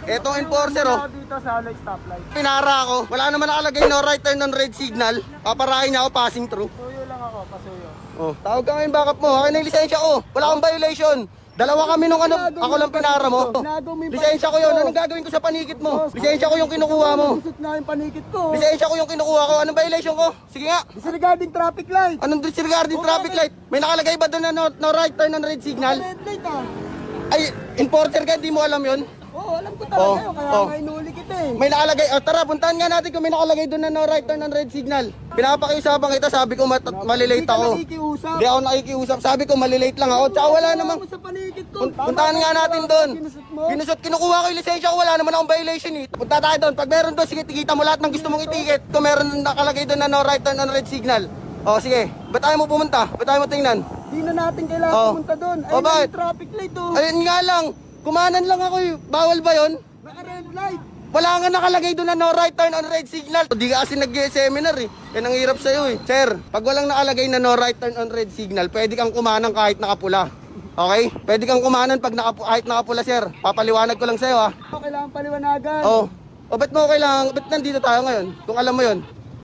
Etong enforcer oh. Dito sa light stoplight. Pinara ako. Wala naman nakalagay no right turn on red signal. Paparahin niya ako passing through. Pasuyo lang ako, pasuyo. Oh, tawag ka ngayon backup mo. Akin na yung lisensya ko. Wala akong violation. Dalawa kami nung ano, ako lang pinara mo. Lisensya ko yun. Anong gagawin ko sa panikit mo? Lisensya ko yung kinukuha mo. Gusto na yung panikit ko. Lisensya ko yung kinukuha ko. Anong violation ko? Sige nga. Disregarding traffic light. Anong disregarding traffic light? May nakalagay ba doon na no right turn on red signal? Red light ah. Ay, enforcer ka, di mo alam yun? Oo, alam ko talaga yun. Kaya nga inuli kita eh. May nakalagay, tara, puntahan nga natin kung may nakalagay doon na no right turn on red signal. Pinapakiusapan kita, sabi ko malilate ako. Hindi ka nakikiusap. Hindi ako nakikiusap, sabi ko malilate lang ako. Tsaka wala namang, Sa panikit ko. puntahan nga natin doon. Kinusot mo. Kinukuha ko yung lisensya ko, wala naman akong violation eh. Punta tayo doon, pag meron doon, sige, tikita mo lahat ng gusto mong itikit. Kung meron nakalagay doon na no right turn on red signal. O sige, ba't tayo mo pumunta? Ba't tayo mo tingnan? Di na natin kailangan pumunta doon. Oh, Ayun bakit? yung traffic light oh. Ayun nga lang, kumanan lang ako eh. Bawal ba yun? Naka-red light. Wala nga nakalagay doon na no right turn on red signal. Di ka kasi nag-seminar eh. Yan ang hirap sa'yo eh. Sir, pag walang nakalagay na no right turn on red signal, pwede kang kumanan kahit nakapula. Okay? Pwede kang kumanan pag kahit nakapula, sir. Papaliwanag ko lang sa'yo ha. Kailangan paliwanagan. Oh. O ba't mo kailangan, ba't nandito tayo ngayon? Kung alam mo yun.